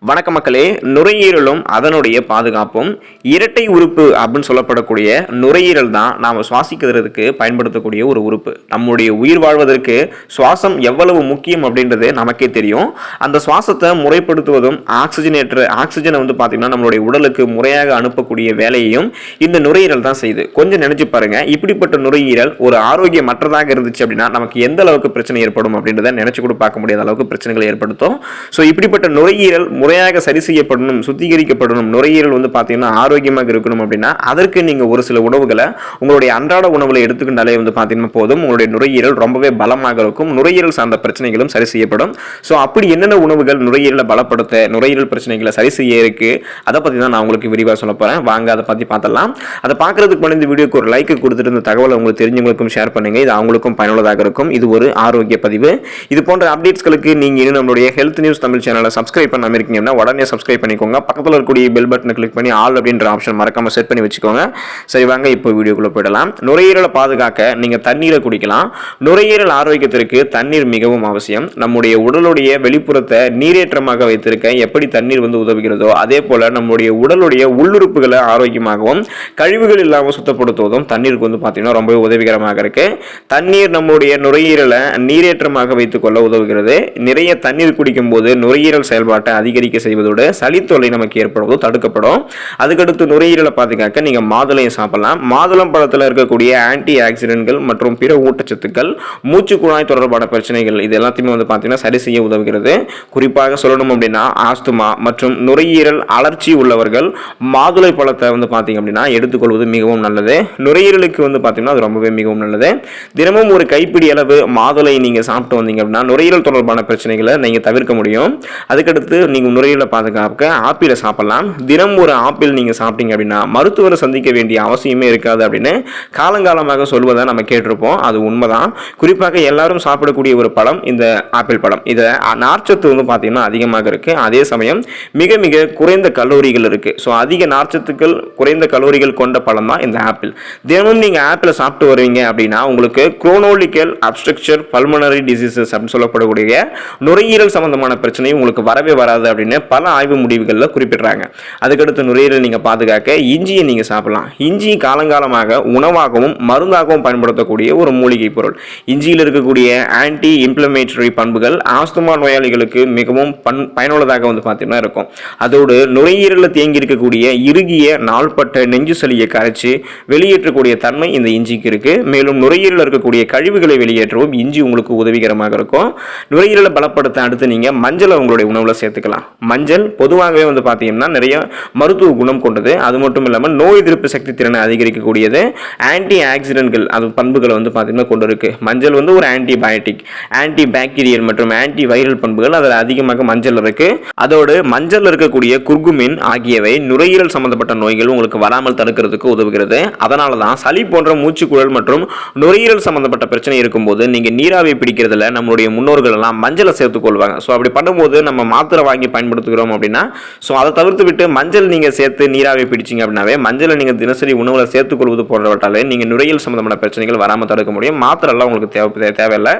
வணக்க மக்களே. நுரையீரலும் அதனுடைய பாதுகாப்பும் இரட்டை உறுப்பு அப்படின்னு சொல்லப்படக்கூடிய நுரையீரல் தான் நாம் சுவாசிக்கிறதுக்கு பயன்படுத்தக்கூடிய ஒரு உறுப்பு. நம்முடைய உயிர் வாழ்வதற்கு சுவாசம் எவ்வளவு முக்கியம் அப்படின்றது நமக்கே தெரியும். அந்த சுவாசத்தை முறைப்படுத்துவதும் ஆக்சிஜனை பார்த்தீங்கன்னா நம்மளுடைய உடலுக்கு முறையாக அனுப்பக்கூடிய வேலையையும் இந்த நுரையீரல் தான் செய்யுது. கொஞ்சம் நினைச்சு பாருங்க, இப்படிப்பட்ட நுரையீரல் ஒரு ஆரோக்கியமற்றதாக இருந்துச்சு அப்படின்னா நமக்கு எந்த அளவுக்கு பிரச்சனை ஏற்படும் அப்படின்றத நினைச்சு கூட பார்க்க முடியாத அளவுக்கு பிரச்சனைகளை ஏற்படுத்தும். ஸோ இப்படிப்பட்ட நுரையீரல் முறையாக சரி செய்யப்படணும், சுத்திகரிக்கப்படணும், நுரையீரல் பார்த்தீங்கன்னா ஆரோக்கியமாக இருக்கணும் அப்படின்னா அதற்கு நீங்க ஒரு சில உணவுகளை உங்களுடைய அன்றாட உணவுல எடுத்துக்கிட்டாலே பார்த்தீங்கன்னா போதும், உங்களுடைய நுரையீரல் ரொம்பவே பலமாக இருக்கும். நுரையீரல் சார்ந்த பிரச்சனைகளும் சரி செய்யப்படும். ஸோ அப்படி என்னென்ன உணவுகள் நுரையீரலை பலப்படுத்த, நுரையீரல் பிரச்சனைகளை சரி செய்ய இருக்கு, அதை பத்தி தான் நான் உங்களுக்கு விரிவாக சொல்ல போறேன். வாங்க அதை பத்தி பார்த்தலாம். அதை பார்க்கறதுக்கு முன்னாடி இந்த வீடியோக்கு ஒரு லைக் கொடுத்துட்டு இந்த தகவலை உங்களுக்கு தெரிஞ்சவங்களுக்கும் ஷேர் பண்ணுங்க. இது அவங்களுக்கும் பயனுள்ளதாக இருக்கும். இது ஒரு ஆரோக்கிய பதிவு. இது போன்ற அப்டேட்ஸ்களுக்கு நீங்க இன்னும் நம்மளுடைய ஹெல்த் நியூஸ் தமிழ் சேனலை சப்ஸ்கிரைப் பண்ணாம இருக்கீங்கன்னா உடனே சப்ஸ்கிரைப் பண்ணிக்கோங்க. பக்கத்தில் இருக்கக்கூடிய பெல் பட்டனை கிளிக் பண்ணி ஆல் அப்படின்ற ஆப்ஷன் மறக்காம செட் பண்ணி வச்சுக்கோங்க. சரி, வாங்க இப்போ வீடியோக்குள்ள போயிடலாம். நுரையீரலை பாதுகாக்க நீங்க தண்ணீரை குடிக்கலாம். நுரையீரல் ஆரோக்கியத்திற்கு தண்ணீர் மிகவும் அவசியம். நம்முடைய உடலுடைய வெளிப்புறத்தை நீரேற்றமாக வைத்திருக்க எப்படி தண்ணீர் உதவுகிறதோ அதே போல நம்முடைய உடலுடைய உள்ளுறுப்புகளை ஆரோக்கியமாகவும் கழிவுகள் இல்லாமல் சுத்தப்படுத்துவதும் தண்ணீருக்கு பார்த்தீங்கன்னா ரொம்பவே உதவிகரமாக இருக்கு. தண்ணீர் நம்முடைய நுரையீரலை நீரேற்றமாக வைத்துக் கொள்ள உதவுகிறது. நிறைய தண்ணீர் குடிக்கும் போது நுரையீரல் செயல்பாட்டை அதிகரிக்க செய்வதோடு சளித்தொல்லை நமக்கு ஏற்படுவதோ தடுக்கப்படும். அதுக்கடுத்து நுரையீரலை பாதுகாக்க நீங்க மாதுளையை சாப்பிடலாம். மாதுளம் பழத்தில் இருக்கக்கூடிய ஆன்டி ஆக்சிடென்ட்கள் மற்றும் பிற ஊட்டச்சத்துக்கள் மூச்சு குழாய் தொடர்பான பிரச்சனைகள் இது எல்லாத்தையுமே பார்த்தீங்கன்னா சரி செய்ய உதவுகிறது. குறிப்பாக சொல்லணும் அப்படின்னா ஆஸ்துமா மற்றும் நுரையீரல் அலர்ச்சி உள்ளவர்கள் மாதுளை பழத்தை பார்த்தீங்க அப்படின்னா எடுத்துக்கொள்வது மிகவும் நல்லது. நுரையீரலுக்கு பார்த்தீங்கன்னா அது ரொம்பவே மிகவும் நல்லது. தினமும் ஒரு கைப்பிடி அளவு மாதுளை நீங்க சாப்பிட்டு வந்தீங்க அப்படின்னா நுரையீரல் தொடர்பான பிரச்சனைகளை நீங்க தவிர்க்க முடியும். அதுக்கடுத்து நீங்க நுரையீரலை பாதுகாக்க ஆப்பிளை சாப்பிடலாம். தினம் ஒரு ஆப்பிள் நீங்க சாப்பிட்டீங்க அப்படின்னா மருத்துவரை சந்திக்க வேண்டிய அவசியமே இருக்காது அப்படின்னு காலங்காலமாக சொல்வதை நம்ம கேட்டிருப்போம். அது உண்மைதான். குறிப்பாக எல்லாரும் சாப்பிடக்கூடிய ஒரு பழம் இந்த ஆப்பிள் பழம். இதை நார்ச்சத்து பார்த்தீங்கன்னா அதிகமாக இருக்கு. அதே சமயம் மிக மிக குறைந்த கலோரிகள் இருக்கு. ஸோ அதிக நார்ச்சத்துக்கள் குறைந்த கலோரிகள் கொண்ட பழம் தான் இந்த ஆப்பிள். தினமும் நீங்க ஆப்பிளை சாப்பிட்டு வருவீங்க அப்படின்னா உங்களுக்கு குரோனோலிக்கல் அப்ஸ்ட்ரக்சர் பல்மனரி டிசீசஸ் அப்படின்னு சொல்லப்படக்கூடிய நுரையீரல் சம்பந்தமான பிரச்சனை உங்களுக்கு வரவே வராது அப்படின்னு பல ஆய்வு முடிவுகளில் குறிப்பிடுறாங்க. அதுக்கடுத்து நுரையீரல் நீங்க பாதுகாக்க இஞ்சியை நீங்க சாப்பிடலாம். இஞ்சி காலங்காலமாக உணவாகவும் மருந்தாகவும் பயன்படுத்தக்கூடிய ஒரு மூலிகை பொருள். இஞ்சியில் இருக்கக்கூடிய ஆன்டி இன்ஃப்ளமேட்டரி பண்புகள் ஆஸ்துமா நோயாளிகளுக்கு மிகவும் பயனுள்ளதாக பார்த்தீங்கன்னா இருக்கும். அதோடு நுரையீரலில் தேங்கி இருக்கக்கூடிய இறுகிய நாள்பட்ட நெஞ்சு சளியை கரைச்சி வெளியேற்றக்கூடிய தன்மை இந்த இஞ்சிக்கு இருக்கு. மேலும் நுரையீரலில் இருக்கக்கூடிய கழிவுகளை வெளியேற்றவும் இஞ்சி உங்களுக்கு உதவிகரமாக இருக்கும். நுரையீரலை பலப்படுத்த அடுத்து நீங்க மஞ்சளை உங்களுடைய உணவுல சேர்த்துக்கலாம். மஞ்சள் பொதுவாகவே பார்த்தீங்கன்னா நிறைய மருத்துவ குணம் கொண்டது. அது மட்டும் இல்லாமல் நோய் எதிர்ப்பு சக்தி திறனை அதிகரிக்கக்கூடியது. ஆன்டி ஆக்சிடென்ட்கள் அது பண்புகளை பார்த்தீங்கன்னா கொண்டு இருக்கு. மஞ்சள் ஒரு ஆன்டிபயோட்டிக், ஆன்டி பாக்டீரியல் மற்றும் ஆன்டி வைரல் பண்புகள் அதில் அதிகமாக மஞ்சள் இருக்கு. அதோடு மஞ்சள் இருக்கக்கூடிய குர்குமின் ஆகியவை நுரையீரல் சம்பந்தப்பட்ட நோய்கள் உங்களுக்கு வராமல் தடுக்கிறதுக்கு உதவுகிறது. அதனால தான் சளி போன்ற மூச்சுக்குழல் மற்றும் நுரையீரல் சம்பந்தப்பட்ட பிரச்சனை இருக்கும்போது நீங்க நீராவி பிடிக்கிறதுல நம்மளுடைய முன்னோர்கள் எல்லாம் மஞ்சளை சேர்த்துக் கொள்வாங்க. ஸோ அப்படி பண்ணும்போது நம்ம மாத்திரை வாங்கி பயன்படுத்துகிறோம் அப்படின்னா ஸோ அதை தவிர்த்து விட்டு மஞ்சள் நீங்க சேர்த்து நீராவி பிடிச்சிங்க அப்படின்னாவே மஞ்சளை நீங்க தினசரி உணவுல சேர்த்துக் கொள்வது போன்றவற்றாலே நீங்க நுரையீரல் சம்பந்தமான பிரச்சனைகள் வராமல் தடுக்க முடியும். மாத்திரை எல்லாம் உங்களுக்கு தேவையில்லை.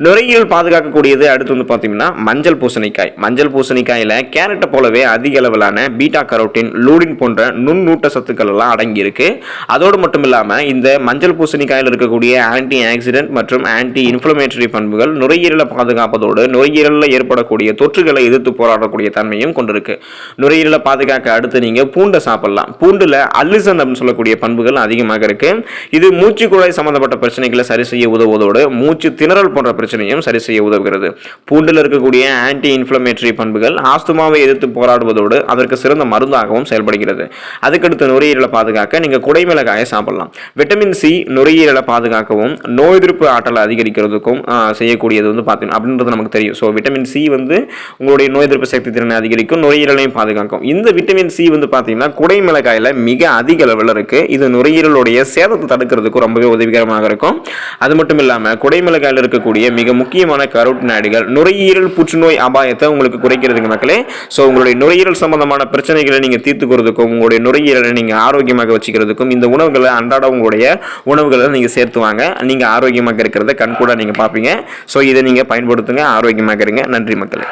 நுரையீரல் பாதுகாக்கக்கூடியது அடுத்து பார்த்தீங்கன்னா மஞ்சள் பூசணிக்காய். மஞ்சள் பூசணிக்காயில கேரட்டை போலவே அதிக அளவிலான பீட்டா கரோட்டின், லூடின் போன்ற நுண்ணூட்ட சத்துக்கள் எல்லாம் அடங்கி இருக்கு. அதோடு மட்டும் இல்லாம இந்த மஞ்சள் பூசணிக்காயில் இருக்கக்கூடிய ஆன்டி ஆக்சிடென்ட் மற்றும் ஆன்டி இன்ஃப்ளமேட்டரி பண்புகள் நுரையீரலை பாதுகாப்பதோடு நுரையீரலில் ஏற்படக்கூடிய தொற்றுகளை எதிர்த்து போராடக்கூடிய தன்மையும் கொண்டிருக்கு. நுரையீரலை பாதுகாக்க அடுத்து நீங்க பூண்டை சாப்பிடலாம். பூண்டுல அல்லிசன் அப்படின்னு சொல்லக்கூடிய பண்புகள் அதிகமாக இருக்கு. இது மூச்சு குழாய் சம்பந்தப்பட்ட பிரச்சனைகளை சரி செய்ய உதவுவதோடு மூச்சு திணறல் போன்ற பிரச்சனையும் சரி செய்ய உதவுகிறது. பூண்டில் இருக்கக்கூடிய ஆன்டி இன்ஃப்ளமேட்டரி பண்புகள் ஆஸ்துமாவை எதிர்த்து போராடுவதோடு அதற்கு சிறந்த மருந்தாகவும் செயல்படுகிறது. அதுக்கடுத்து நுரையீரலை பாதுகாக்க நீங்க குடைமிளகாயை சாப்பிடலாம். விட்டமின் சி நுரையீரலை பாதுகாக்கவும் நோய் எதிர்ப்பு ஆற்றலை அதிகரிக்கிறதுக்கும் செய்யக்கூடியது பார்த்தீங்கன்னா அப்படின்றது நமக்கு தெரியும். ஸோ விட்டமின் சி உங்களுடைய நோய் எதிர்ப்பு சக்தி திறனை அதிகரிக்கும், நுரையீரலையும் பாதுகாக்கும். இந்த விட்டமின் சி பார்த்தீங்கன்னா குடைமிளகாயில மிக அதிக அளவில் இருக்கு. இது நுரையீரலுடைய சேதத்தை தடுக்கிறதுக்கு ரொம்பவே உதவிகரமாக இருக்கும். அது மட்டும் இல்லாம குடைமிளகாயில் இருக்கக்கூடிய மிக முக்கியமான கரோட்டினாய்டுகள் நுரையீரல் புற்றுநோய் அபாயத்தை உங்களுக்கு குறைக்கிறதுங்க மக்களே. ஸோ உங்களுடைய நுரையீரல் சம்பந்தமான பிரச்சனைகளை நீங்க தீர்த்துக்கிறதுக்கும் உங்களுடைய நுரையீரலை நீங்க ஆரோக்கியமாக வச்சுக்கிறதுக்கும் இந்த உணவுகளை அன்றாட உங்களுடைய உணவுகளை நீங்க சேர்த்துவாங்க. நீங்க ஆரோக்கியமாக இருக்கிறத கண்கூட நீங்க பார்ப்பீங்க. ஸோ இதை நீங்க பயன்படுத்துங்க, ஆரோக்கியமாக இருங்க. நன்றி மக்களே.